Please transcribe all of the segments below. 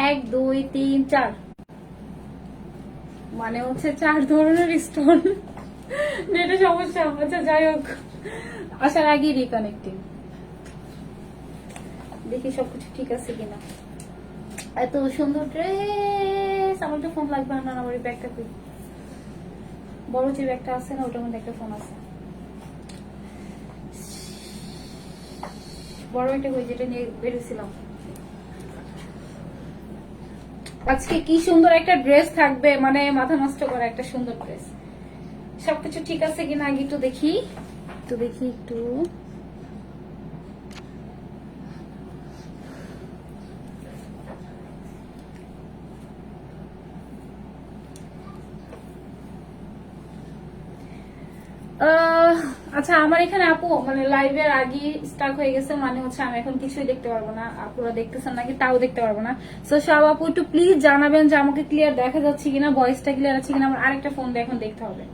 1 2 3 4 মানে হচ্ছে 4 ধরনের স্টোন। নেটে সমস্যা। আচ্ছা যাই হোক, আসার আগে রিকানেক্টিং, দেখি সবকিছু ঠিক আছে কিনা। এত সুন্দর ড্রেস, আমার তো ফোন লাগবে না। আমার ব্যাগটা কই, বড় যে ব্যাগটা আছে না ওটার মধ্যে একটা ফোন আছে, বড় একটা কই, যেটা নিয়ে বেরিয়েছিলাম। আজকে কি সুন্দর একটা ড্রেস থাকবে, মানে মাথা নষ্ট করা একটা সুন্দর ড্রেস। সবকিছু ঠিক আছে কিনা আগে একটু দেখি, একটু আচ্ছা আমার এখানে আপু মানে লাইভের আগে স্টার্ট হয়ে গেছে, মানে হচ্ছে আমি এখন কিছুই দেখতে পারবো না। আপুরা দেখতেছেন নাকি তাও দেখতে পারবো না। সো সব আপু একটু প্লিজ জানাবেন যে আমাকে ক্লিয়ার দেখা যাচ্ছে কিনা, ভয়েসটা ক্লিয়ার আছে কিনা। আমার আরেকটা ফোন দিয়ে এখন দেখতে হবে।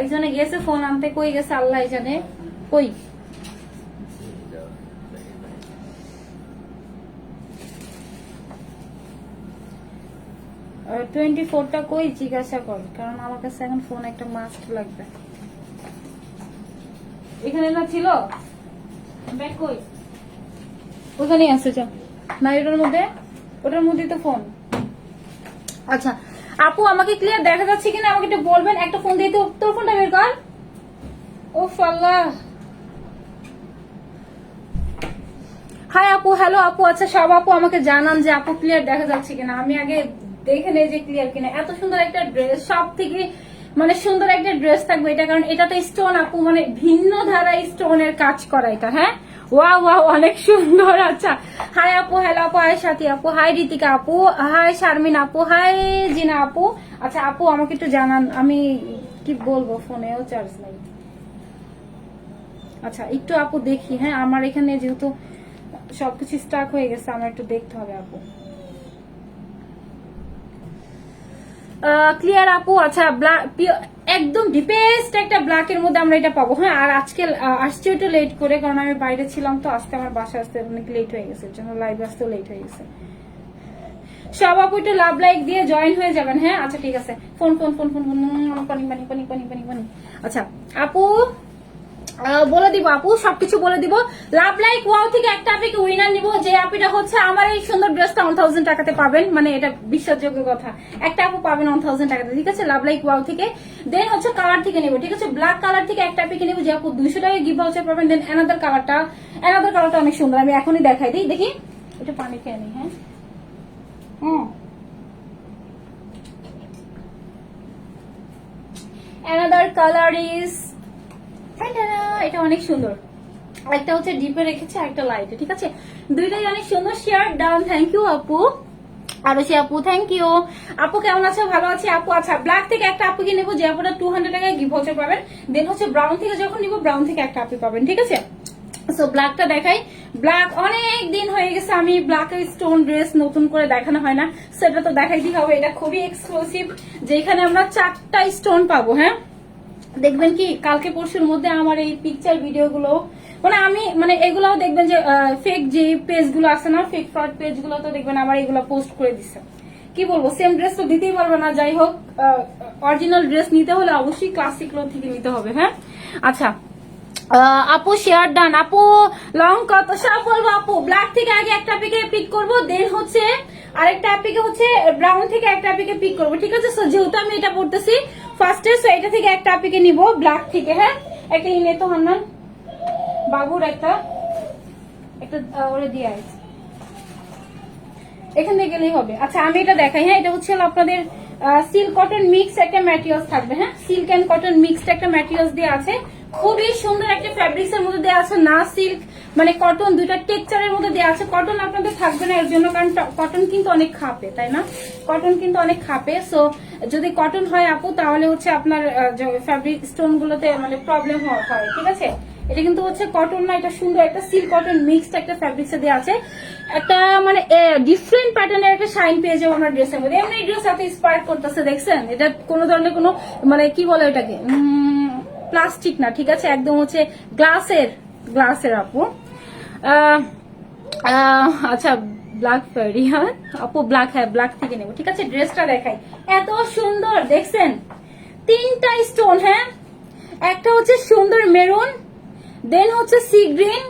একজনে গেছে ফোন আনতে, কই গেছে আল্লাহ জানে। কই 24টা কই জিজ্ঞাসা কর, কারণ আমার কাছে এখন ফোন একটা মাস্ট লাগবে। এখানে না ছিল ব্যাগ, কই ওখানেই আছে। চল না, ওটার মধ্যে তো ফোন। আচ্ছা আপু আমাকে ক্লিয়ার দেখা যাচ্ছে কিনা আমাকে একটু বলবেন। একটা ফোন দিয়ে তো, তোর ফোনটা বের কর। ও আল্লাহ। হাই আপু, হ্যালো আপু। আচ্ছা সব আপু আমাকে জানান যে আপু ক্লিয়ার দেখা যাচ্ছে কিনা। আমি আগে দেখে নেই যে ক্লিয়ার কিনা। এত সুন্দর একটা ড্রেস, সব থেকে মানে সুন্দর একটা ড্রেস থাকবে এটা, কারণ এটাতে স্টোন আপু, মানে ভিন্ন ধারায় স্টোনের কাজ করা এটা। হ্যাঁ ওয়াও ওয়াও, অনেক সুন্দর। আচ্ছা হাই আপু, হ্যালো আপু, হাই সাথী আপু, হাই রিতিকা আপু, হাই শারমিন আপু, হাই জিনা আপু। আচ্ছা আপু আমাকে একটু জানান, আমি কি বলবো, ফোনেও চার্জ নাই। আচ্ছা একটু আপু দেখি। হ্যাঁ আমার এখানে যেহেতু সবকিছু স্টাক হয়ে গেছে, আমার একটু দেখতে হবে আপু। ক্লিয়ার আপু। আচ্ছা একদম ডিপেস্ট একটা ব্ল্যাকের মধ্যে আমরা এটা পাবো। হ্যাঁ আর আজকে আসছে একটু লেট করে, কারণ আমি বাইরে ছিলাম তো, আজকে আমার বাসা আসতে অনেক লেট হয়ে গেছে, জন্য লাইভ আসতেও লেট হয়ে গেছে। সব আপু একটু লাভ লাইক দিয়ে জয়েন হয়ে যাবেন। হ্যাঁ আচ্ছা ঠিক আছে। Phone phone phone phone phone, পানি পানি পানি পানি পানি পানি। আচ্ছা আপু বলে দিব, আপু সবকিছু বলে দিব। লাভ লাইক ওয়াও থেকে একটা আপুকে উইনার নিব, যে আপুটা হচ্ছে আমার এই সুন্দর ড্রেসটা 1000 টাকাতে পাবেন, মানে এটা বিশ্বাসযোগ্য কথা। একটা আপু পাবেন 1000 টাকাতে, ঠিক আছে, লাভ লাইক ওয়াও থেকে। দেন হচ্ছে কালার থেকে নিব, ঠিক আছে, ব্ল্যাক কালার থেকে একটা আপুকে নিব, যে আপু 200 টাকা গিভ ভাউচার পাবেন। দেন অ্যানাদার কালারটা অনেক সুন্দর, আমি এখনই দেখাই দিই। দেখি একটু পানি খেয়ে নিই। হ্যাঁ অ্যানাদার কালার ইজ, এটা অনেক সুন্দর। একটা হচ্ছে ডিপে রেখেছে, একটা লাইটে, ঠিক আছে, দুইটাই অনেক সুন্দর। শেয়ার ডাউন, থ্যাংক ইউ আপু। আর আপু থ্যাংক ইউ। আপু কেমন আছে? ভালো আছে আপু। আচ্ছা ব্ল্যাক থেকে একটা আপুকে নেবো, যে আপুটা 200 টাকায় গিভ ভাউচার পাবেন। দেন হচ্ছে ব্রাউন থেকে যখন নিবো, ব্রাউন থেকে একটা আপু পাবেন, ঠিক আছে। সো ব্ল্যাকটা দেখাই। ব্ল্যাক অনেক দিন হয়ে গেছে আমি ব্ল্যাকের স্টোন ড্রেস নতুন করে দেখানো হয় না, সেটা তো দেখাইতেই হবে। এটা খুবই এক্সক্লুসিভ, যেখানে আমরা 4টা স্টোন পাবো। হ্যাঁ দেখবেন কি কালকে পরশুর মধ্যে আমার এই পিকচার ভিডিওগুলো, মানে আমি মানে এগুলাও দেখবেন যে ফেক যে পেজ গুলো আছে না, ফেক ফ্রড পেজ গুলো, তো দেখবেন আমার এগুলো পোস্ট করে দিচ্ছে। কি বলবো, সেম ড্রেস তো দিতেই পারবে না। যাই হোক, অরিজিনাল ড্রেস নিতে হলে অবশ্যই ক্লাসিক ক্লোথ থেকে নিতে হবে। হ্যাঁ আচ্ছা আপু শেয়ার ডান। আপু লং কত সব বলবো আপু। ব্ল্যাক থেকে আগে একটা পিকে পিক করবো, দেন হচ্ছে আরেকটা পিকে হচ্ছে ব্রাউন থেকে একটা পিকে পিক করবো, ঠিক আছে। সো যেহেতু আমি এটা পড়তেছি ফার্স্টে, সো এটা থেকে একটা পিকে নিবো ব্ল্যাক থেকে। হ্যাঁ একটা ইনে তো হান্নান বাবুর একটা ওরে দিয়ে আছে, এখান থেকে গেলেই হবে। আচ্ছা আমি এটা দেখাই। হ্যাঁ এটা হচ্ছে আপনাদের সিল্ক কটন মিক্স একটা ম্যাটেরিয়ালস থাকবে। হ্যাঁ সিল্ক এন্ড কটন মিক্সড একটা ম্যাটেরিয়ালস দিয়ে আছে, খুবই সুন্দর একটা ফ্যাব্রিক্স এর মধ্যে দেওয়া আছে, না সিল্ক মানে কটন, দুইটা টেক্সচারের মধ্যে দেওয়া আছে। কটন আপনাদের থাকবে না এর জন্য, কারণ কটন কিন্তু অনেক খাপে, তাই না, কটন কিন্তু অনেক খাপে। সো যদি কটন হয় আপু, তাহলে হচ্ছে আপনার ফ্যাব্রিক স্টোন গুলোতে মানে প্রবলেম হয়, ঠিক আছে। এটা কিন্তু হচ্ছে কটন না, এটা সুন্দর একটা সিল্ক কটন মিক্সড একটা ফ্যাব্রিক্স এ দেওয়া আছে। একটা মানে ডিফারেন্ট প্যাটার্নের একটা শাইন পেয়ে যাবো আমরা ড্রেসের মধ্যে। এমনি ড্রেস এত ইন্সপায়ার করতেছে, দেখছেন, এটা কোনো ধরনের কোনো মানে কি বলে এটাকে, প্লাস্টিক না, ঠিক আছে, একদম হচ্ছে গ্লাসের আপু। আচ্ছা ব্ল্যাক ফেরি, হ্যাঁ আপু ব্ল্যাক, হ্যাঁ ব্ল্যাক থেকে নেবো। ঠিক আছে, ড্রেসটা দেখাই, এত সুন্দর দেখছেন, 3টা স্টোন, হ্যাঁ একটা হচ্ছে সুন্দর মেরুন, দেন হচ্ছে সি গ্রিন,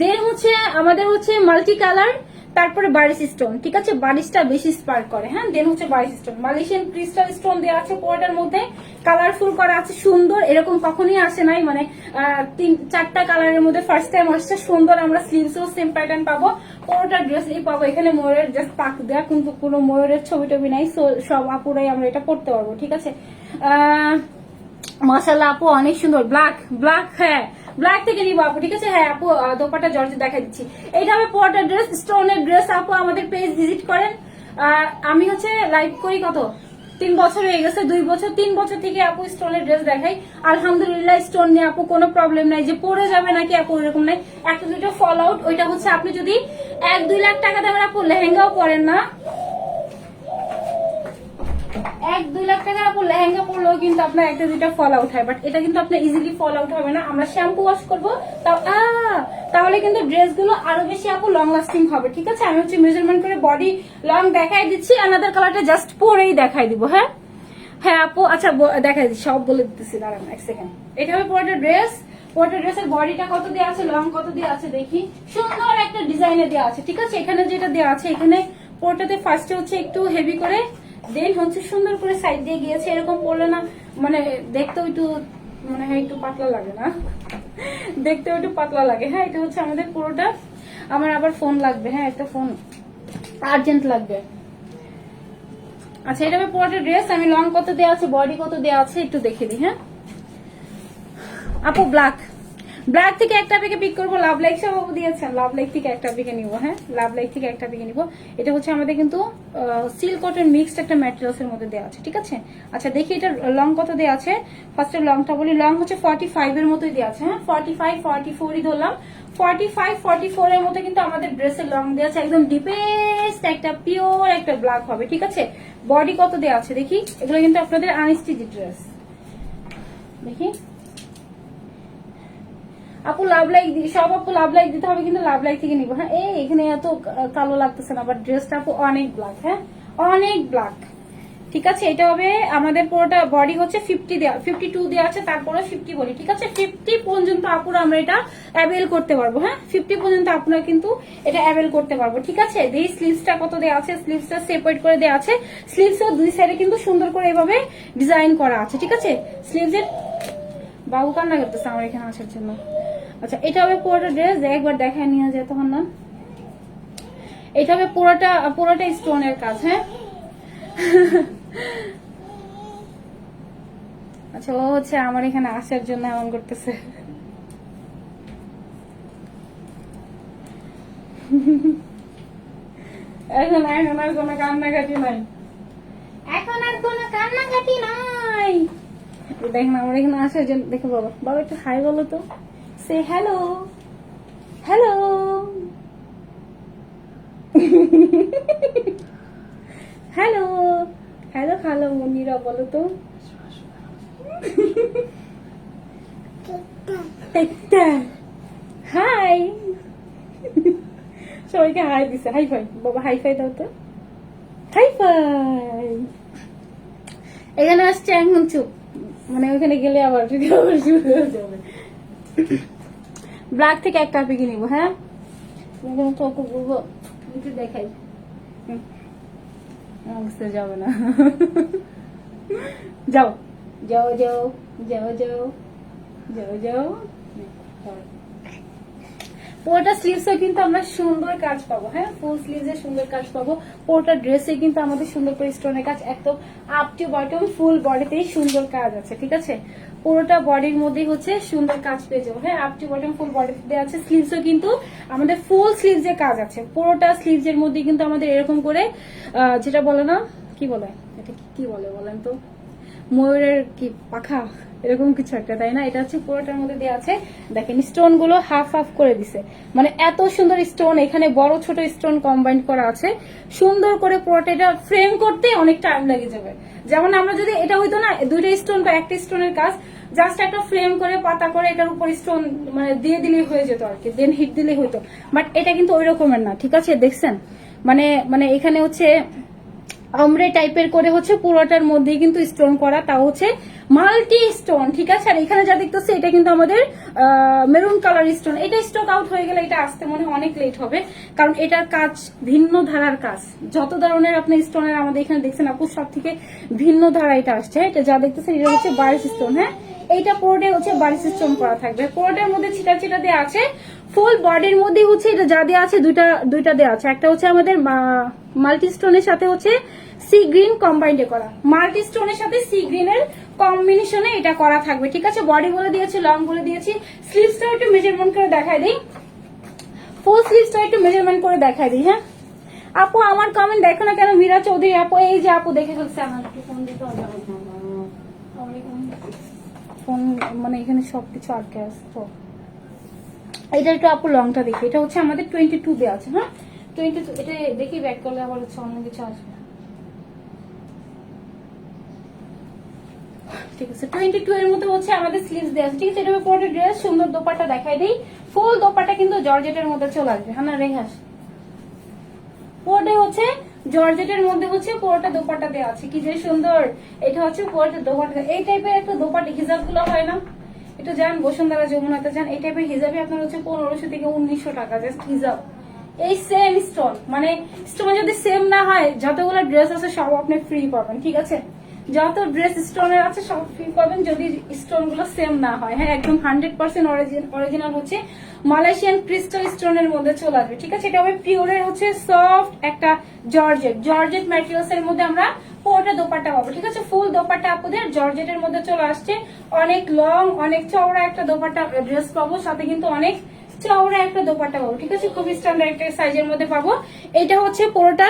দেন হচ্ছে আমাদের হচ্ছে মাল্টি কালার, তারপরে বারিশ স্টোন। ঠিক আছে, বারিশটা বেশি স্পার্ক করে, হ্যাঁ দেন হচ্ছে বারিশ স্টোন, মালয়েশিয়ান ক্রিস্টাল স্টোন দেওয়া আছে পুরোটার মধ্যে, কালারফুল করা আছে, সুন্দর, এরকম কখনই আসে নাই, মানে 4টা কালারের মধ্যে ফার্স্ট টাইম আসছে, সুন্দর। আমরা স্লিভসও সেম প্যাটার্ন পাবো, পুরোটা ড্রেসই পাবো। এখানে ময়ূরের জাস্ট পাক দেওয়া, কিন্তু কোনো ময়ূরের ছবি টবি নাই, সব আপুরাই আমরা এটা পড়তে পারবো। ঠিক আছে, মাশাআল্লাহ আপু অনেক সুন্দর, ব্ল্যাক ব্ল্যাক, হ্যাঁ ব্ল্যাক থেকে নিবো আপু। ঠিক আছে, হ্যাঁ আপু দোপাটা জর্জে দেখা দিচ্ছি, এইটা হবে পোর্টার ড্রেস, স্টোনের ড্রেস। আপু আমাদের পেজ ভিজিট করেন, আমি হচ্ছে লাইভ করি কত 3 বছর হয়ে গেছে, 2 বছর 3 বছর থেকে আপু স্টোনের ড্রেস দেখাই, আলহামদুলিল্লাহ স্টোন নিয়ে আপু কোনো প্রবলেম নাই যে পরে যাবে নাকি আপু, এরকম নাই। একটা দুটো ফল আউট, ওইটা হচ্ছে আপনি যদি 1-2 লাখ টাকা দামের আপু লেহেঙ্গাও পরেন না, 1-2 লাখ টাকার আপু লেহেঙ্গা পরলেও কিন্তু আপনার 1-2টা ফল আউট হয়, বাট এটা কিন্তু আপনার ইজিলি ফল আউট হবে না। আমরা শ্যাম্পু ওয়াশ করবো তাহলে কিন্তু ড্রেসগুলো আরো বেশি আপু লং লাস্টিং হবে। ঠিক আছে, আমি হচ্ছে মেজারমেন্ট করে বডি লং দেখাই দিচ্ছি, আনাদার কালারটা জাস্ট পরেই দেখাই দিব। হ্যাঁ হ্যাঁ আপু, আচ্ছা দেখাই দিচ্ছি, সব বলে দিতেছি, দাঁড়ান 1 সেকেন্ড। এটা হবে পুরোটা ড্রেস, পুরোটা ড্রেসের বডিটা কত দেওয়া আছে, লং কত দেওয়া আছে দেখি, সুন্দর একটা ডিজাইনে দেওয়া আছে। ঠিক আছে, এখানে যেটা দেওয়া আছে, এখানে পুরোটাতে ফার্স্টে হচ্ছে একটু হেভি করে, দেন হচ্ছে সুন্দর করে সাইড দিয়ে গিয়েছে, এরকম পড়লে না মানে দেখতেও একটু মনে হয় একটু পাতলা লাগে না, দেখতেও একটু পাতলা লাগে। হ্যাঁ এটা হচ্ছে আমাদের পুরোটা, আমার আবার ফোন লাগবে, হ্যাঁ একটা ফোন আর্জেন্ট লাগবে। আচ্ছা এটা হবে পুরোটা ড্রেস, আমি লং কত দেওয়া আছে, বডি কত দেওয়া আছে একটু দেখে দিই। হ্যাঁ আপু ব্ল্যাক, ব্ল্যাক থেকে একটা পিকে পিক করবো, লাভ লাইক সব আপু দিয়েছেন, লাভ লাইক থেকে একটা পিকে নিবো। হ্যাঁ লাভ লাইক থেকে একটা পিকে নিবো, এটা হচ্ছে আমাদের কিন্তু সিল্ক কটন মিক্সড একটা ম্যাটেরিয়ালস এর মধ্যে দেওয়া আছে। ঠিক আছে, আচ্ছা দেখি এটা লং কত দেওয়া আছে, ফার্স্টে লংটা বলি, লং হচ্ছে 45 এর মতোই দেওয়া আছে। হ্যাঁ 45-44ই ধরলাম, 45-44 এর মতো কিন্তু আমাদের ড্রেসের লং দেওয়া আছে, একদম ডিপেস্ট একটা পিওর একটা ব্ল্যাক হবে। ঠিক আছে, বডি কত দেওয়া আছে দেখি, এগুলো কিন্তু আপনাদের আনস্টিচ ড্রেস, দেখি আপু লাভ লাইক, সব আপু লাভ লাইক দিতে হবে, কিন্তু লাভ লাইক থেকে নিবো। হ্যাঁ এখানে এত কালো লাগতেছে না, বাট ড্রেসটা আপু অনেক ব্ল্যাক, হ্যাঁ অনেক ব্ল্যাক। ঠিক আছে, এটা হবে আমাদের পুরোটা বডি হচ্ছে 52 দেওয়া আছে, তারপরে 50 বডি। ঠিক আছে, 50 পর্যন্ত আপুরা আমরা এটা অ্যাভেল করতে পারবো। হ্যাঁ 50 পর্যন্ত আপনারা কিন্তু এটা অ্যাভেল করতে পারবো। ঠিক আছে, এই স্লিভসটা কত দেওয়া আছে, স্লিভসটা সেপারেট করে দেওয়া আছে, স্লিভসের দুই সাইডে কিন্তু সুন্দর করে এভাবে ডিজাইন করা আছে। ঠিক আছে, স্লিভসের বাবু কান্না করতেছে আমার এখানে আসার জন্য। আচ্ছা এটা হবে পুরোটা ড্রেস, একবার দেখায় নিয়ে যায় তখন না, এটা হবে পুরোটা স্টোনের কাজ। হ্যাঁ আচ্ছা ও হচ্ছে আমার এখানে আসার জন্য এমন করতেছে। এখন আর কোনো কান্নাকাটি নাই, এখন আর কোনো কান্নাকাটি নাই। দেখেন আমার এখানে আসার জন্য, দেখো বাবা, বাবা একটু হাই বলো তো, say hello hello. Hello hello hello Monira বলো তো, হাই, সবাইকে হাই দিছে, হাই ফাই বাবা, হাই ফাই দাও তো, হাই ফাই। এখানে আসছে এখন চুপ, মানে ওইখানে গেলে আবার শুরু হয়ে যাবে। ব্ল্যাক থেকে একটা পিকে নিবো। হ্যাঁ তো ওকে বলবো একটু দেখাই, বুঝতে যাবে না, যাও যাও যাও যাও যাও যাও যাও। পুরোটা স্লিভসে কিন্তু আমরা সুন্দর কাজ পাবো। হ্যাঁ ফুল স্লিভসে সুন্দর কাজ পাবো, পুরোটা ড্রেসে কিন্তু আমাদের সুন্দর করে স্টোনের কাজ, একদম আপ টু বটম ফুল বডিতেই সুন্দর কাজ আছে। ঠিক আছে, পুরোটা বডির মধ্যে হচ্ছে সুন্দর কাজ পেয়ে যাবো। হ্যাঁ আপ টু বটম ফুল বডিতে দেওয়া আছে, স্লিভসও কিন্তু আমাদের ফুল স্লিভসে কাজ আছে, পুরোটা স্লিভসের মধ্যে কিন্তু আমাদের এরকম করে যেটা বলে না, কি বলে এটা, কি বলে বলেন তো, ময়ূরের কি পাখা এরকম কিছু একটা, তাই না? এটা হচ্ছে পুরোটার মধ্যে দেওয়া আছে, দেখেন স্টোন গুলো হাফ হাফ করে দিছে, মানে এত সুন্দর স্টোন, এখানে বড় ছোট স্টোন কম্বাইন করা আছে, সুন্দর করে পুরোটা এটা ফ্রেম করতে অনেক টাইম লেগে যাবে। যেমন আমরা যদি এটা হইতো না 2টা স্টোন বা একটা স্টোনের কাজ, জাস্ট একটা ফ্রেম করে পাতা করে এটার উপর স্টোন মানে দিয়ে দিলেই হয়ে যেত আর কি, দেন হিট দিলেই হইতো, বাট এটা কিন্তু ওই রকমের না। ঠিক আছে, দেখছেন মানে মানে এখানে হচ্ছে আমরে টাইপের করে হচ্ছে পুরোটার মধ্যেই কিন্তু স্টোন করা, তাও হচ্ছে মাল্টি স্টোন, ঠিক আছে। আর এখানে যা দেখতেছে এটা কিন্তু আমাদের মেরুন কালার স্টোন। এটা স্টক আউট হয়ে গেলে এটা আসতে মনে হয় অনেক লেট হবে, কারণ এটার কাজ ভিন্ন ধারার কাজ। যত ধরনের আপনি স্টোনের আমাদের এখানে দেখছেন আপু, সব থেকে ভিন্ন ধারা এটা আসছে। এটা যা দেখতেছেন এটা হচ্ছে বারিশ স্টোন, হ্যাঁ এইটা পুরোটাই হচ্ছে বারিশ স্টোন করা থাকবে। পুরোটার মধ্যে ছিটা ছিটা দেওয়া আছে, ফুল বডির মধ্যে হচ্ছে এটা যা দেওয়া আছে দুইটা দেওয়া আছে। একটা হচ্ছে আমাদের মাল্টি স্টোনের সাথে হচ্ছে সি গ্রিন কম্বাইন্ডে করা, মাল্টি স্টোনের সাথে সি গ্রিনের কম্বিনেশনে এটা করা থাকবে, ঠিক আছে। বডি বলে দিয়েছি, লং বলে দিয়েছি। স্লিভসটা একটু মেজারমেন্ট করে দেখাই দিই, ফুল স্লিভসটা একটু মেজারমেন্ট করে দেখাই দিই। হ্যাঁ আপু আমার কমেন্ট দেখো না কেন, মীরা চৌধুরী আপু, এই যে আপু দেখে ফেলছে। আমার একটু ফোন দিতে হবে, ফোন মানে এখানে সবকিছু আটকে আছে তো। এটা একটু আপু লংটা দেখি, এটা হচ্ছে আমাদের 22 দেওয়া আছে। হ্যাঁ 22, এটা দেখি ব্যাক করলে আবার হচ্ছে অন্য কিছু আসবে, ঠিক আছে। 22 এর মধ্যে হচ্ছে আমাদের স্লিভস দেওয়া আছে, ঠিক আছে। এটা পরে ড্রেস সুন্দর দোপাট্টা দেখাই দিই, ফুল দোপাট্টা কিন্তু জর্জেটের মধ্যে চলে আসবে। হ্যাঁ না রেহাস, পুরোটাই হচ্ছে জর্জেটের মধ্যে হচ্ছে পুরোটা দোপাট্টা দেওয়া আছে, কি যে সুন্দর। এটা হচ্ছে পুরোটা দোপাট্টা, এই টাইপের একটা দোপাট্টা হিজাব গুলো হয় না, এটা যান বসুন্ধরা যমুনাতে যান, এই টাইপের হিজাবে আপনার হচ্ছে 1500 থেকে 1900 টাকা জাস্ট হিজাব। এই সেম স্টোন, মানে স্টোন যদি সেম না হয়, যতগুলো ড্রেস আছে সব আপনি ফ্রি পাবেন, ঠিক আছে। যত ড্রেস স্টোনের আছে সব ফ্রি পাবেন যদি স্টোন গুলো সেম না হয়। হ্যাঁ একদম 100% অরিজিনাল হচ্ছে মালয়েশিয়ান ক্রিস্টাল স্টোনের মধ্যে চলে আসবে, ঠিক আছে। এটা হবে পিওরের হচ্ছে সফট একটা জর্জেট ম্যাটেরিয়ালস এর মধ্যে আমরা পুরোটা দোপাট্টা পাবো, ঠিক আছে। ফুল দোপাট্টা আপনাদের জর্জেটের মধ্যে চলে আসছে, অনেক লং অনেক চওড়া একটা দোপাট্টা ড্রেস পাবো, সাথে কিন্তু অনেক চওড়া একটা দোপাট্টা পাবো, ঠিক আছে। খুবই স্ট্যান্ডার্ড একটা সাইজের মধ্যে পাবো। এটা হচ্ছে পুরোটা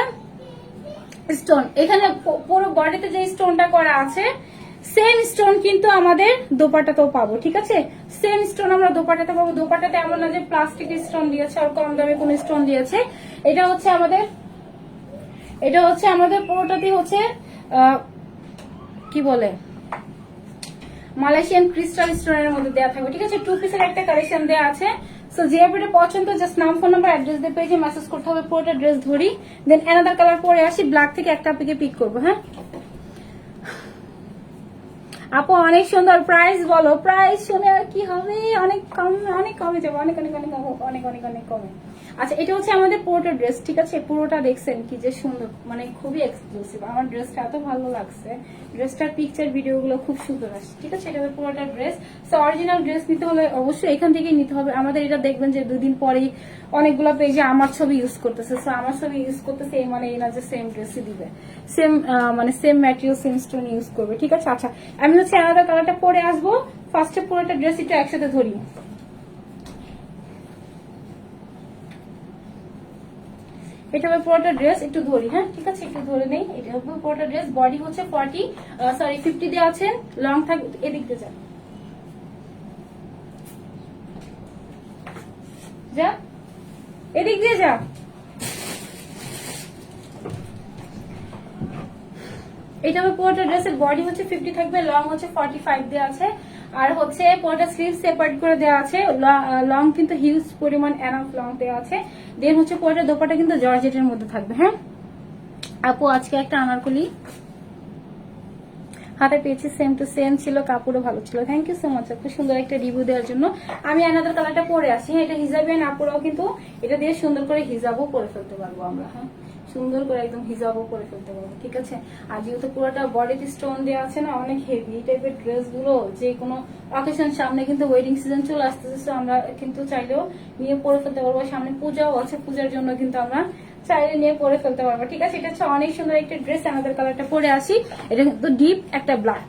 স্টোন, এখানে পুরো বডিতে যে স্টোনটা করা আছে সেম স্টোন কিন্তু আমাদের দোপাট্টাতেও পাবো, ঠিক আছে। সেম স্টোন আমরা দোপাট্টাতে পাবো। দোপাট্টাতে এমন না যে প্লাস্টিক স্টোন দিয়েছে আর কম দামে কোন স্টোন দিয়েছে। এটা হচ্ছে আমাদের পুরোটাতেই হচ্ছে কি বলে মালয়েশিয়ান ক্রিস্টাল স্টোনের মধ্যে দেওয়া থাকবে, ঠিক আছে। 2 পিসের একটা কালেকশন দেওয়া আছে। সো যে আপনি পছন্দ জাস্ট নাম ফোন নাম্বার অ্যাড্রেস দিয়ে পেজে মেসেজ করতে হবে। পুরোটা ড্রেস ধরি, দেন অ্যানাদার কালার পরে আসি, ব্ল্যাক থেকে একটা আপনাকে পিক করবো। হ্যাঁ আপু অনেক সুন্দর, প্রাইস বলো। প্রাইস শুনে আর কি হবে, অনেক কমে যাবে, অনেক অনেক অনেক অনেক অনেক অনেক কমে। আচ্ছা এটা হচ্ছে আমাদের পুরোটা ড্রেস, ঠিক আছে। পুরোটা দেখছেন কি যে সুন্দর, মানে খুবই এক্সক্লুসিভ। আমার ড্রেসটা এত ভালো লাগছে, ড্রেসটার পিকচার ভিডিও গুলো খুব সুন্দর আসছে, ঠিক আছে। এটা পুরোটা ড্রেস। সো অরিজিনাল ড্রেস নিতে হলে অবশ্যই এখান থেকেই নিতে হবে। আমাদের এটা দেখবেন যে 2 দিন পরেই অনেকগুলো পেজে আমার ছবি ইউজ করতেছে। সো আমার ছবি ইউজ করতেছে এই মানে এই না যে সেম ড্রেসই দিবে, সেম মানে same material same stone use করবে, ঠিক আছে। আচ্ছা আমি হচ্ছে আলাদা কালারটা পরে আসবো। ফার্স্টে পুরোটা ড্রেস একটু একসাথে ধরি। এটা হবে পুরোটা ড্রেস, একটু ধরি। হ্যাঁ ঠিক আছে একটু ধরে নেই। এটা হবে পুরোটা ড্রেস, বডি হচ্ছে 50 দেওয়া আছে, লং থাকবে এদিক দিয়ে যা এদিক দিয়ে যা। এটা হবে পুরোটা ড্রেসের বডি হচ্ছে 50 থাকবে, লং হচ্ছে 45 দেওয়া আছে, আর হচ্ছে পুরোটা স্লিভ সেপারেট করে দেওয়া আছে। লং কিন্তু হিউজ পরিমাণ এনাফ লং দেওয়া আছে। দেন হচ্ছে পুরোটা দোপাটা কিন্তু জর্জেটের মধ্যে থাকবে। হ্যাঁ আপু আজকে একটা আনারকলি হাতে পেয়েছি, সেম টু সেম ছিল, কাপড়ও ভালো ছিল। থ্যাংক ইউ সো মাচ আপু সুন্দর একটা রিভিউ দেওয়ার জন্য। আমি আনাদার কালারটা পরে আসি। হ্যাঁ এটা হিজাবে আপুরাও কিন্তু এটা দিয়ে সুন্দর করে হিজাবও পরে ফেলতে পারবো আমরা। হ্যাঁ সুন্দর করে একদম হিজাবও করে ফেলতে পারবো, ঠিক আছে। আর যেহেতু পুরোটা বডিতে স্টোন দেওয়া আছে না, অনেক হেভি এই টাইপের ড্রেস গুলো যে কোনো অকেশন, সামনে কিন্তু ওয়েডিং সিজন চলে আসতেছে, সো আমরা কিন্তু চাইলেও নিয়ে পরে ফেলতে পারবো। সামনে পূজাও আছে, পূজার জন্য কিন্তু আমরা চাইলে নিয়ে পরে ফেলতে পারবো, ঠিক আছে। এটা হচ্ছে অনেক সুন্দর একটা ড্রেস। আমাদের কালারটা পরে আসি। এটা কিন্তু ডিপ একটা ব্ল্যাক,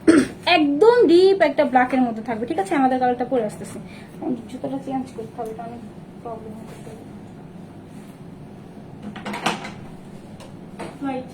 একদম ডিপ একটা ব্ল্যাক এর মধ্যে থাকবে, ঠিক আছে। আমাদের কালারটা পরে আসতেছে। জুতোটা চেঞ্জ করতে হবে, এটা অনেক প্রবলেম হচ্ছে। Right.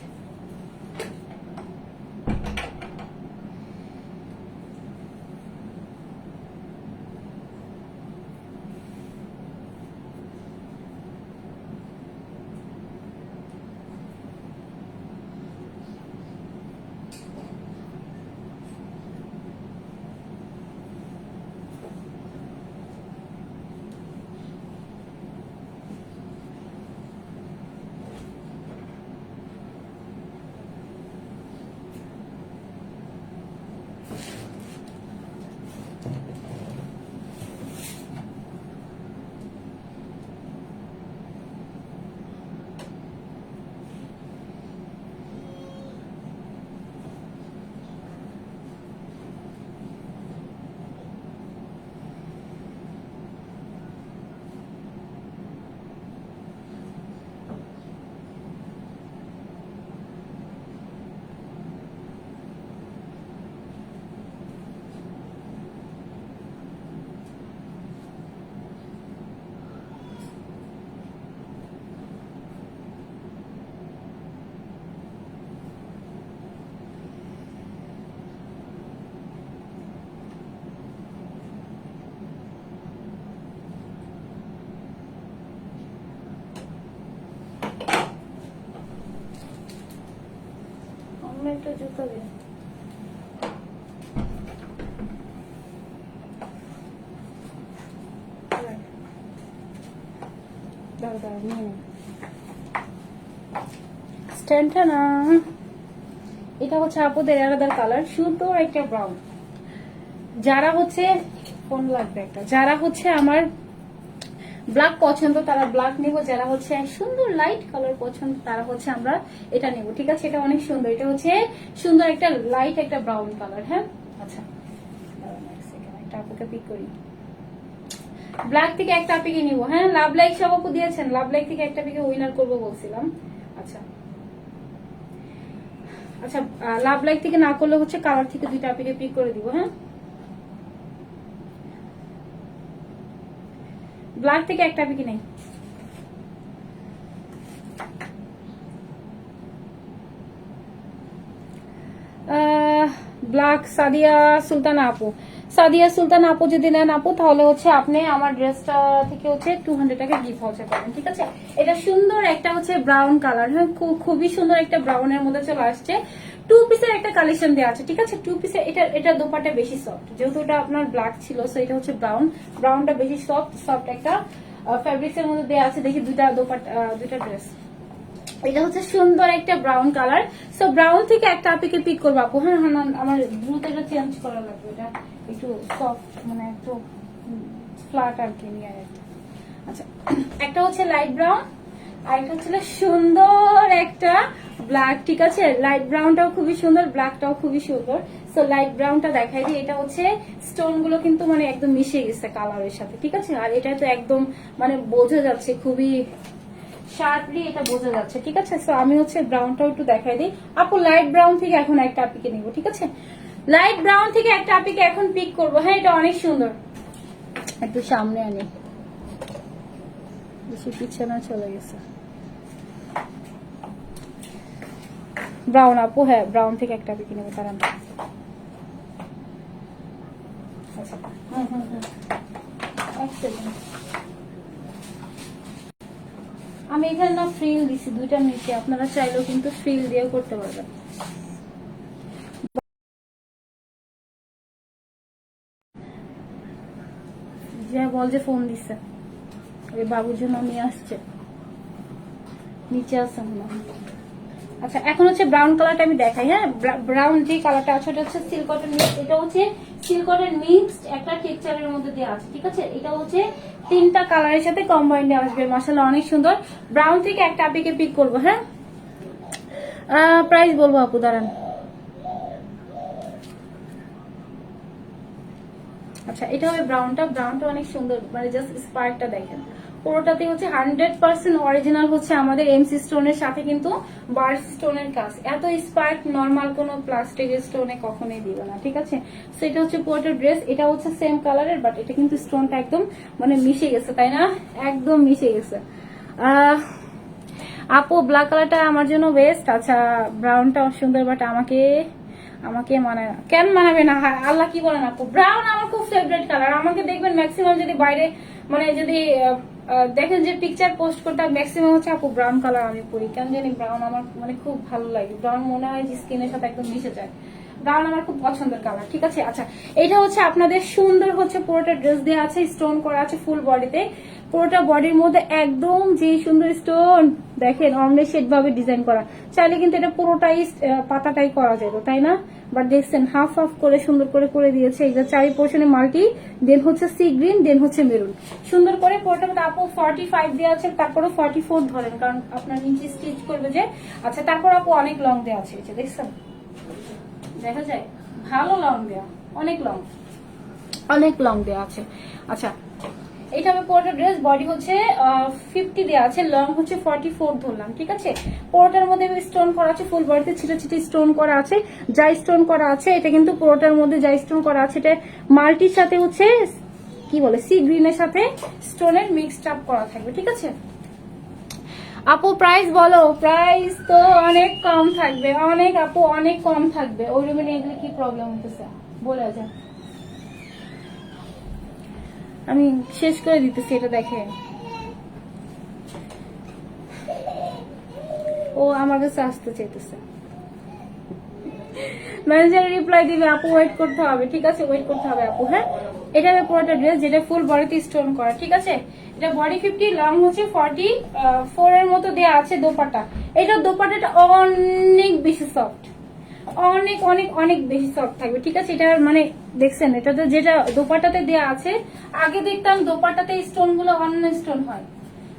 সামনে একটা জুতো দিন। স্ট্যান্ডটা না, এটা হচ্ছে আপুদের আলাদা কালার, সুন্দর একটা ব্রাউন। যারা হচ্ছে কোন লাগবে একটা, যারা হচ্ছে আমার ব্ল্যাক পছন্দ তারা ব্ল্যাক নিব, যারা হচ্ছে সুন্দর লাইট কালার পছন্দ তারা হচ্ছে আমরা এটা নেব, ঠিক আছে? এটা অনেক সুন্দর, এটা হচ্ছে সুন্দর একটা লাইট একটা ব্রাউন কালার। হ্যাঁ, আচ্ছা একটা আপুকে পিক করি, ব্ল্যাক থেকে একটা পিকে নিব। হ্যাঁ, লাভ লাইক সব আপু দিয়েছেন, লাভ লাইক থেকে একটা পিকে উইনার করবো বলছিলাম। আচ্ছা আচ্ছা, লাভ লাইক থেকে না করলে হচ্ছে কালার থেকে দুইটা পিকে পিক করে দিব। হ্যাঁ, ব্ল্যাক থেকে একটা পিকে নেই। ব্ল্যাক সাদিয়া সুলতানা আপু, সাদিয়া সুলতানা আপু যদি নেন আপু তাহলে হচ্ছে আপনি আমার ড্রেসটা থেকে হচ্ছে 200 টাকা গিফট ভাউচার পাবেন, ঠিক আছে? এটা সুন্দর একটা হচ্ছে ব্রাউন কালার। হ্যাঁ, খুবই সুন্দর একটা ব্রাউনের মধ্যে চলে আসছে। 2 পিসের একটা কালেকশন দেওয়া আছে, ঠিক আছে? 2 পিসের এটা দোপাট্টা বেশি সফট, যেহেতু এটা আপনার ব্ল্যাক ছিল সো এটা হচ্ছে ব্রাউনটা বেশি সফট একটা ফ্যাব্রিক্স এর মধ্যে দেওয়া আছে। দেখি দুইটা দোপাট্টা, দুইটা ড্রেস। এটা হচ্ছে সুন্দর একটা ব্রাউন কালার, সো ব্রাউন থেকে একটা আপিকে পিক করবো আপু। হ্যাঁ হ্যাঁ, আমার ব্লুতে এটা চেঞ্জ করা লাগবে, এটা একটু সফট মানে একটু ফ্ল্যাট আর কি নিয়ে। আচ্ছা, একটা হচ্ছে লাইট ব্রাউন আর একটা হচ্ছে সুন্দর একটা ব্ল্যাক, ঠিক আছে? লাইট ব্রাউনটাও খুবই সুন্দর, ব্ল্যাকটাও খুবই সুন্দর। সো লাইট ব্রাউনটা দেখাই দিই, এটা হচ্ছে স্টোন গুলো কিন্তু মানে একদম মিশে গেছে কালারের সাথে, ঠিক আছে? আর এটা তো একদম মানে বোঝা যাচ্ছে, খুবই শার্পলি এটা বোঝা যাচ্ছে, ঠিক আছে? সো আমি হচ্ছে ব্রাউনটাও একটু দেখাই দিই আপু। লাইট ব্রাউন থেকে এখন একটা আপিকে নিব, ঠিক আছে? লাইট ব্রাউন থেকে একটা আপিকে এখন পিক করবো। হ্যাঁ, এটা অনেক সুন্দর, একটু সামনে আনি, বেশি পিছনে চলে গেছে। ব্রাউন আপু, হ্যাঁ ব্রাউন থেকে একটা আপিকে নেবো, তার আচ্ছা আমি এখানে না ফ্রিল দিছি দুইটা নিচে, আপনারা চাইলেও কিন্তু ফ্রিল দিয়েও করতে পারবেন। যে বল যে ফোন দিছে, ওই বাবুর জন্য নিয়ে আসছে, নিচে আছে মনে হয়। আচ্ছা, এখন হচ্ছে ব্রাউন কালারটা আমি দেখাই। হ্যাঁ, ব্রাউন যে কালারটা আছে এটা হচ্ছে সিল্ক কটন মিক্স, এটা হচ্ছে সিল্ক কটন মিক্সড একটা টেক্সচারের মধ্যে দেওয়া আছে, ঠিক আছে? এটা হচ্ছে 3টা কালারের সাথে কম্বাইন্ডে আসবে, মাশাআল্লাহ অনেক সুন্দর। ব্রাউন থেকে একটা আপিকে পিক করবো। হ্যাঁ, প্রাইস বলবো আপু, দাঁড়ান। আচ্ছা, এটা হবে ব্রাউনটা অনেক সুন্দর, মানে জাস্ট স্পার্কটা দেখেন। পুরোটাতে হচ্ছে 100% অরিজিনাল হচ্ছে আমাদের এমসি স্টোনের সাথে কিন্তু বার্স স্টোনের কাজ। এত স্পার্ক নরমাল কোনো প্লাস্টিক স্টোনে কখনোই দিবে না, ঠিক আছে? সো এটা হচ্ছে পুরোটা ড্রেস, এটা হচ্ছে সেম কালারের, বাট এটা কিন্তু স্টোনটা একদম মানে মিশে গেছে, তাই না? একদম মিশে গেছে। আপু ব্ল্যাক কালারটা আমার জন্য বেস্ট। আচ্ছা, ব্রাউনটাও সুন্দর, বাট আমাকে মানে না। কেন মানাবে না? আল্লাহ কি বলেন আপু, ব্রাউন আমার খুব ফেভারিট কালার। আমাকে দেখবেন ম্যাক্সিমাম যদি বাইরে মানে যদি দেখেন যে পিকচার পোস্ট করতাম, ম্যাক্সিমাম হচ্ছে আপু ব্রাউন কালার আমি পরি। কেন জানি ব্রাউন আমার মানে খুব ভালো লাগে, ব্রাউন মনে হয় যে স্কিনের সাথে একদম মিশে যায়। ব্রাউন আমার খুব পছন্দের কালার, ঠিক আছে? আচ্ছা, এটা হচ্ছে আপনাদের সুন্দর হচ্ছে পুরোটা ড্রেস দেওয়া আছে, স্টোন করা আছে ফুল বডিতে। পুরোটা বডির মধ্যে একদম যে সুন্দর স্টোন দেখেন, অমলেট শেড ভাবে ডিজাইন করা। চাইলে কিন্তু এটা পুরোটাই পাতাটাই করা যেত, তাই না? বাট দেখছেন হাফ হাফ করে সুন্দর করে দিয়েছে। এটা চারি পোর্শনে মাল্টি, দেন হচ্ছে সি গ্রিন, দেন হচ্ছে মেরুন, সুন্দর করে পুরোটা। আপু 45 দেওয়া আছে, তারপরে 44 ধরেন, কারণ আপনার নিচে স্টিচ করবে যে। আচ্ছা, তারপর আপু অনেক লং দেওয়া আছে, দেখছেন দেখা যায়, ভালো লং দেওয়া, অনেক লং দেওয়া আছে। আচ্ছা, এটা হবে পুরোটা ড্রেস, বডি হচ্ছে 50 দেওয়া আছে, লং হচ্ছে 44 ধরলাম, ঠিক আছে? পুরোটার মধ্যে স্টোন করা আছে, ফুল বডিতে ছিটে স্টোন করা আছে। যা স্টোন করা আছে এটা কিন্তু পুরোটার মধ্যে যা স্টোন করা আছে এটা মাল্টির সাথে হচ্ছে কি বলে সি গ্রিনের সাথে স্টোনের মিক্সড আপ করা থাকবে, ঠিক আছে? আপু প্রাইস বলো, প্রাইস তো অনেক কম থাকবে, অনেক আপু অনেক কম থাকবে। ওই রুমে নিয়ে গেলে কি প্রবলেম হতেছে বলে যা, আমি শেষ করে দিতেছি। এটা দেখে ও আমার কাছে আসতে চাইতেছে। ম্যানেজার রিপ্লাই দিবে আপু ওয়েট করতে হবে, ঠিক আছে ওয়েট করতে হবে আপু। হ্যাঁ, এটা হবে পুরোটা ড্রেস যেটা ফুল বডিতে স্টোন করা, ঠিক আছে। এটা বডি 50, লং হচ্ছে 44 এর মতো দেয়া আছে দোপাট্টা। এটা দোপাট্টাটা অনেক বেশি সফট, অনেক অনেক অনেক বেশি সফট থাকবে, ঠিক আছে। এটা মানে দেখছেন এটাতে যেটা দোপাট্টাতে দেয়া আছে, আগে দেখতাম দোপাট্টাতে স্টোন গুলো অন্য স্টোন হয়,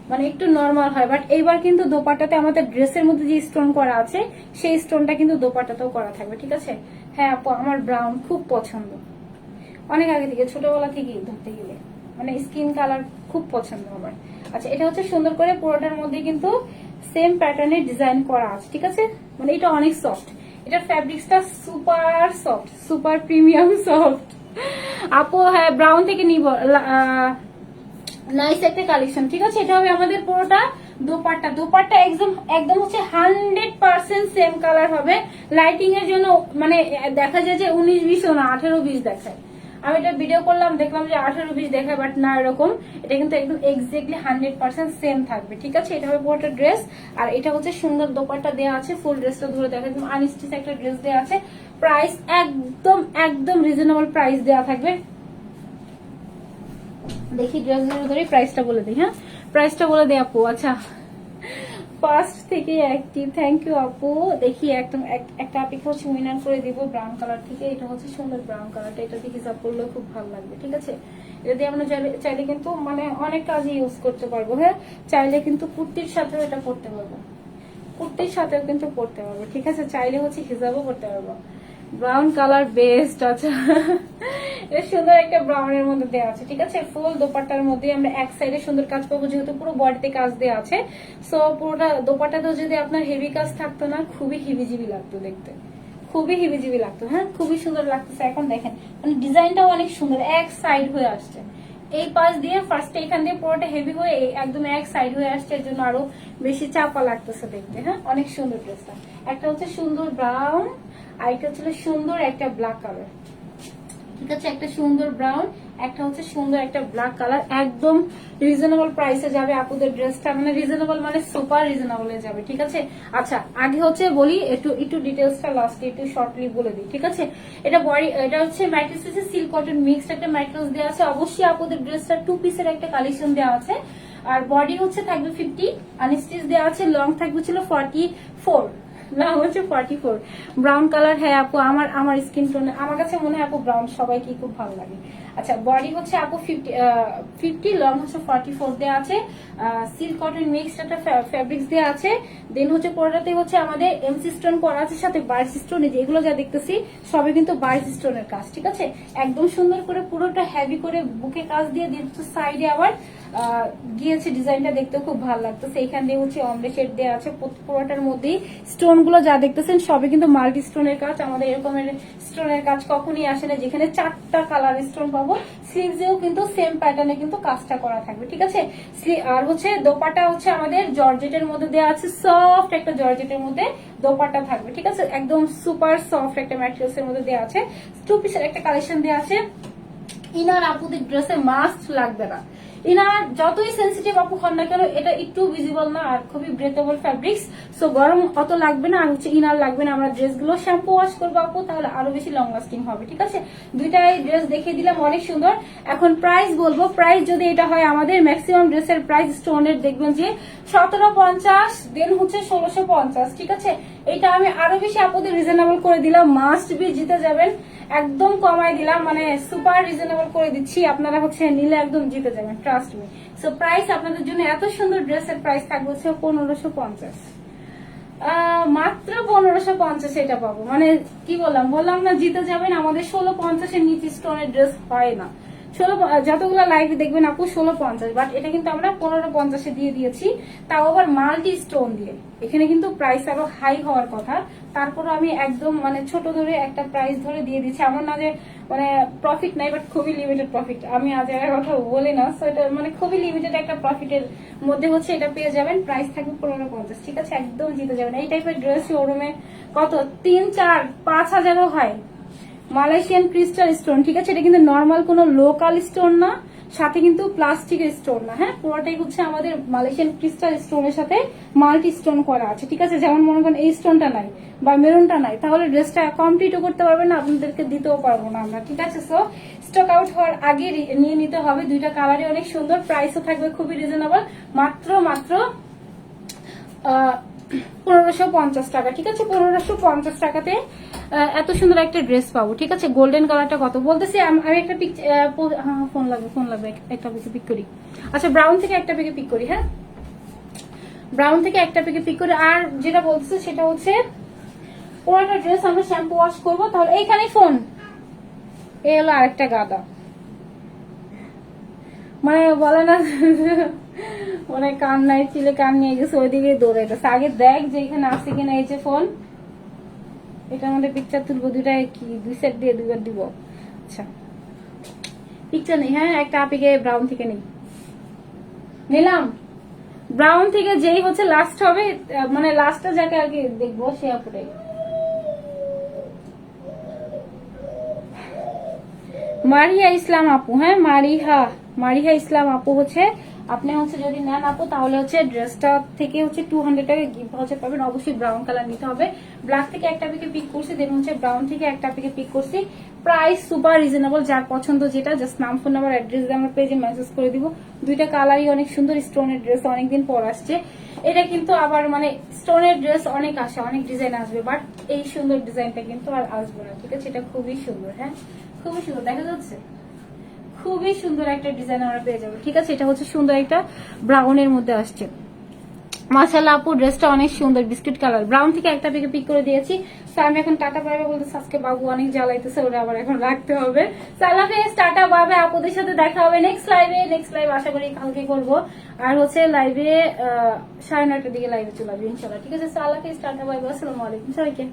মানে একটু নর্মাল হয়, বাট এইবার কিন্তু দোপাট্টাতে আমাদের ড্রেসের মধ্যে যে স্টোন করা আছে সেই স্টোনটা কিন্তু দোপাট্টাতেও করা থাকবে, ঠিক আছে। হ্যাঁ আপু, আমার ব্রাউন খুব পছন্দ, অনেক আগে থেকে ছোটবেলা থেকেই ধরতে গেলে মানে স্কিন কালার খুব পছন্দ আমার। আচ্ছা, এটা হচ্ছে সুন্দর করে পুরোটার মধ্যে কিন্তু সেম প্যাটার্নের ডিজাইন করা আছে, ঠিক আছে। মানে এটা অনেক সফট, এটার ফ্যাব্রিক্সটা super soft, super premium soft আপু। হ্যাঁ, ব্রাউন থেকে নিব, নাইস একটা কালেকশন, ঠিক আছে। এটা হবে আমাদের পুরোটা দোপাট্টা। দোপাট্টা একদম একদম হচ্ছে 100% সেম কালার হবে। লাইটিং এর জন্য মানে দেখা যায় যে 19-20 না 18-20 দেখায়। আমি এটা ভিডিও করলাম, দেখলাম যে 18-20 দেখায়, বাট না এরকম। এটা কিন্তু একদম এক্স্যাক্টলি 100% সেম থাকবে, ঠিক আছে। এটা হবে পুরোটা ড্রেস, আর এটা হচ্ছে সুন্দর দোপাট্টা দেওয়া আছে। ফুল ড্রেসটা ধরে দেখা একদম আনস্টিচ একটা ড্রেস দেওয়া আছে। প্রাইস একদম একদম রিজনেবল প্রাইস দেওয়া থাকবে। দেখি ড্রেসগুলো ধরে প্রাইসটা বলে দিই। হ্যাঁ, প্রাইসটা বলে দিই আপু। আচ্ছা, ফার্স্ট থেকে অ্যাক্টিভ, থ্যাংক ইউ আপু। দেখি একদম একটা আপিকে হচ্ছে উইনার করে দিব ব্রাউন কালার থেকে। এটা হচ্ছে সুন্দর ব্রাউন কালারটা, এটা দিয়ে হিসাব করলেও খুব ভালো লাগবে, ঠিক আছে। এটা দিয়ে আমরা চাইলে কিন্তু মানে অনেক কাজে ইউজ করতে পারবো। হ্যাঁ, চাইলে কিন্তু কুর্তির সাথেও এটা পরতে পারবো, কুর্তির সাথেও কিন্তু পরতে পারবো, ঠিক আছে। চাইলে হচ্ছে হিসাবও করতে পারবো। Brown colour best. আচ্ছা, এটা সুন্দর একটা ব্রাউনের মধ্যে দেওয়া আছে, ঠিক আছে। ফুল দোপাট্টার মধ্যে আমরা এক সাইডে সুন্দর কাজ পাবো, যেহেতু পুরো বডিতে কাজ দেওয়া আছে। সো পুরোটা দোপাট্টাতেও যদি আপনার হেভি কাজ থাকতো না, খুবই হিবিজিবি লাগতো দেখতে, খুবই হিবিজিবি লাগতো। হ্যাঁ, খুবই সুন্দর লাগতেছে। এখন দেখেন মানে ডিজাইনটাও অনেক সুন্দর, এক সাইড হয়ে আসছে। এই পাশ দিয়ে ফার্স্টে এখান দিয়ে পুরোটা হেভি হয়ে একদম এক সাইড হয়ে আসছে, এর জন্য আরো বেশি চাপা লাগতেছে দেখতে। হ্যাঁ, অনেক সুন্দর ড্রেসটা। একটা হচ্ছে সুন্দর ব্রাউন, আর একটা হচ্ছে সুন্দর একটা ব্ল্যাক কালার, ঠিক আছে। একটা সুন্দর ব্রাউন, একটা হচ্ছে সুন্দর একটা ব্ল্যাক কালার। একদম রিজনেবল প্রাইসে যাবে আপুদের ড্রেসটা, মানে রিজনেবল মানে সুপার রিজনেবল এ যাবে, ঠিক আছে। আচ্ছা, আগে হচ্ছে বলি একটু ডিটেলসটা লাস্টে একটু শর্টলি বলে দিই, ঠিক আছে। এটা বডি, এটা হচ্ছে ম্যাট্রিক্স হচ্ছে সিল্ক কটন মিক্সড একটা ম্যাট্রিক্স দেওয়া আছে। অবশ্যই আপুদের ড্রেসটা 2 পিসের একটা কালেকশন দেওয়া আছে। আর বডি হচ্ছে থাকবে 50, আনস্টিচ দেওয়া আছে। লং থাকবে ছিল 44, না হচ্ছে 44। Brown colour. হ্যাঁ আপু, আমার স্কিন টোনে আমার কাছে মনে হয় আপু ব্রাউন সবাইকে খুব ভালো লাগে। আচ্ছা, বডি হচ্ছে আপু 50, লং হচ্ছে 44 দেওয়া আছে। সিল্ক কটন মিক্সড একটা ফ্যাব্রিক্স দেওয়া আছে। দেন হচ্ছে পরেটাতে হচ্ছে আমাদের এমসি স্টোন করা আছে, সাথে বার্স স্টোন। যেগুলো যা দেখতেছি সবই কিন্তু বার্স স্টোনের কাজ, ঠিক আছে। একদম সুন্দর করে পুরোটা হেভি করে বুকে কাজ দিয়ে দিচ্ছে। সাইডে আবার গিয়েছে, ডিজাইনটা দেখতেও খুব ভালো লাগতেছে। এখান দিয়ে হচ্ছে অমলে শেড দেওয়া আছে। পুরোটার মধ্যেই স্টোন গুলো যা দেখতেছেন সবই কিন্তু মাল্টি স্টোনের কাজ। আমাদের এরকমের স্টোনের কাজ কখনই আসে না, যেখানে 4টা কালার স্টোন পাবো। স্লিভসেও কিন্তু সেম প্যাটার্নে কিন্তু কাজটা করা থাকবে, ঠিক আছে। আর হচ্ছে দোপাট্টা হচ্ছে আমাদের জর্জেটের মধ্যে দেওয়া আছে, সফট একটা জর্জেটের মধ্যে দোপাট্টা থাকবে, ঠিক আছে। একদম সুপার সফট একটা ম্যাটেরিয়ালস এর মধ্যে দেওয়া আছে। 2 পিসের একটা কালেকশন দেওয়া আছে। ইনার আপুদের ড্রেসে মাস্ট লাগবে না। ইনার যতই সেন্সিটিভ আপু হন না কেন, এটা একটু ভিজিবল না, আর খুবই ব্রেথেবল ফ্যাব্রিক্স। সো গরম অত লাগবে না, আর হচ্ছে ইনার লাগবে না। আমরা ড্রেসগুলো শ্যাম্পু ওয়াশ করবো আপু, তাহলে আরো বেশি লং লাস্টিং হবে, ঠিক আছে। দুইটাই ড্রেস দেখিয়ে দিলাম, অনেক সুন্দর। এখন প্রাইস বলবো। প্রাইস যদি এটা হয়, আমাদের ম্যাক্সিমাম ড্রেসের প্রাইস স্টোনের দেখবেন যে 1750, দেন হচ্ছে 1650, ঠিক আছে। এটা আমি আরো বেশি আপুদের রিজনেবল করে দিলাম, মাস্ট বি জিতে যাবেন। একদম কমাই দিলাম, মানে সুপার রিজনেবল করে দিচ্ছি। আপনারা হচ্ছে নিলে একদম জিতে যাবেন, ট্রাস্ট মি। সো প্রাইস আপনাদের জন্য এত সুন্দর ড্রেসের প্রাইস থাকবে হচ্ছে 1550, মাত্র 1550 এটা পাবো। মানে কি বললাম না জিতে যাবেন। আমাদের 1650-এর নিচে স্টোনের ড্রেস হয় না। 16 যতগুলো লাইভ দেখবেন আপু 1650, বাট এটা কিন্তু আমরা 1550-এ দিয়ে দিয়েছি, তাও আবার মাল্টি স্টোন দিয়ে। এখানে কিন্তু প্রাইস আরো হাই হওয়ার কথা, তারপরে আমি একদম মানে ছোট ধরে একটা প্রাইস ধরে দিয়ে দিচ্ছি। আমার না যে মানে প্রফিট নাই, বাট খুবই লিমিটেড প্রফিট। আমি আজ এর কথা বলি না, সো এটা মানে খুবই লিমিটেড একটা প্রফিটের মধ্যে হচ্ছে এটা পেয়ে যাবেন। প্রাইস থাকবে 1550, ঠিক আছে। একদম জিতে যাবেন। এই টাইপের ড্রেস শোরুমে কত 3, 4, 5 হাজারও হয়। মালয়েশিয়ান ক্রিস্টাল স্টোন, ঠিক আছে। এটা কিন্তু নর্মাল কোনো লোকাল স্টোন না, সাথে কিন্তু প্লাস্টিকের স্টোন না, হ্যাঁ পুরোটাই হচ্ছে আমাদের মালয়েশিয়ান ক্রিস্টাল স্টোনের সাথে মাল্টি স্টোন করা আছে, ঠিক আছে। যেমন মনে করেন এই স্টোনটা নাই বা মেরুনটা নাই, তাহলে ড্রেসটা কমপ্লিটও করতে পারবেন না, আপনাদেরকে দিতেও পারবো না আমরা, ঠিক আছে। সো স্টক আউট হওয়ার আগে নিয়ে নিতে হবে। দুইটা কালারই অনেক সুন্দর, প্রাইসও থাকবে খুবই রিজনেবল, মাত্র 1550 টাকা, ঠিক আছে। 1550 টাকাতে এত সুন্দর একটা ড্রেস পাবো, ঠিক আছে। গোল্ডেন কালারটা কত বলতেছি আমি একটা ফোন লাগবে একটা পিক করি। আচ্ছা ব্রাউন থেকে একটা পিক করি, হ্যাঁ ব্রাউন থেকে একটা পিক করি। আর যেটা বলতেছে সেটা হচ্ছে পুরোটা ড্রেস আমরা শ্যাম্পু ওয়াশ করবো, তাহলে এইখানে ফোন এই হলো আরেকটা গাদা, মানে বলে না মানে কান নাই চিলে কান নিয়ে গেছে ওইদিকে দৌড়াইতেছে। আগে দেখ যে এখানে আসছে কিনা, এই যে ফোন, এটার মধ্যে পিকচার তুলবো, দুইটা কি দুই সেট দিয়ে দুইবার দিব। আচ্ছা পিকচার নেই, হ্যাঁ একটা আপিকে ব্রাউন থেকে নেই, নিলাম ব্রাউন থেকে, যেই হচ্ছে লাস্ট হবে মানে লাস্টটা যাকে আগে দেখবো সে আপুটাই। মারিয়া ইসলাম আপু, হ্যাঁ মারিহা ইসলাম আপু হচ্ছে আপনি হচ্ছে যদি নেন আপু তাহলে হচ্ছে ড্রেসটা থেকে হচ্ছে 200 টাকা গিফট হচ্ছে পাবেন। অবশ্যই ব্রাউন কালার নিতে হবে। ব্ল্যাক থেকে একটা পিকে পিক করছি, দেন হচ্ছে ব্রাউন থেকে একটা পিকে পিক করছি। প্রাইস সুপার রিজনেবল, যার পছন্দ যেটা জাস্ট নাম ফোন নাম্বার অ্যাড্রেস দিয়ে আমার পেজে মেসেজ করে দিব। দুইটা কালারই অনেক সুন্দর, স্টোনের ড্রেস অনেকদিন পর আসছে। এটা কিন্তু আবার মানে স্টোনের ড্রেস অনেক আসে, অনেক ডিজাইন আসবে, বাট এই সুন্দর ডিজাইনটা কিন্তু আর আসবে না, ঠিক আছে। এটা খুবই সুন্দর, হ্যাঁ খুবই সুন্দর দেখা যাচ্ছে, খুবই সুন্দর একটা ডিজাইন আমরা পেয়ে যাবো, ঠিক আছে। এটা হচ্ছে সুন্দর একটা ব্রাউনের মধ্যে আসছে। মাশাআল্লাহ আপু ড্রেসটা অনেক সুন্দর, বিস্কিট কালার। ব্রাউন থেকে একটা পিক করে দিয়েছি। তো আমি এখন টাটা পাবে বলতে আজকে বাবু অনেক জ্বালাইতেছে, ওরা আবার এখন রাখতে হবে। আল্লাহ হাফেজ, টাটা পাবে, আপুদের সাথে দেখা হবে নেক্সট লাইভ আশা করি কালকে করবো। আর হচ্ছে লাইভে 9:30টার দিকে লাইভে চলে আসবে ইনশাল্লাহ, ঠিক আছে। আল্লাহ হাফেজ, টাটা পাবে, আসসালামু আলাইকুম সবাইকে।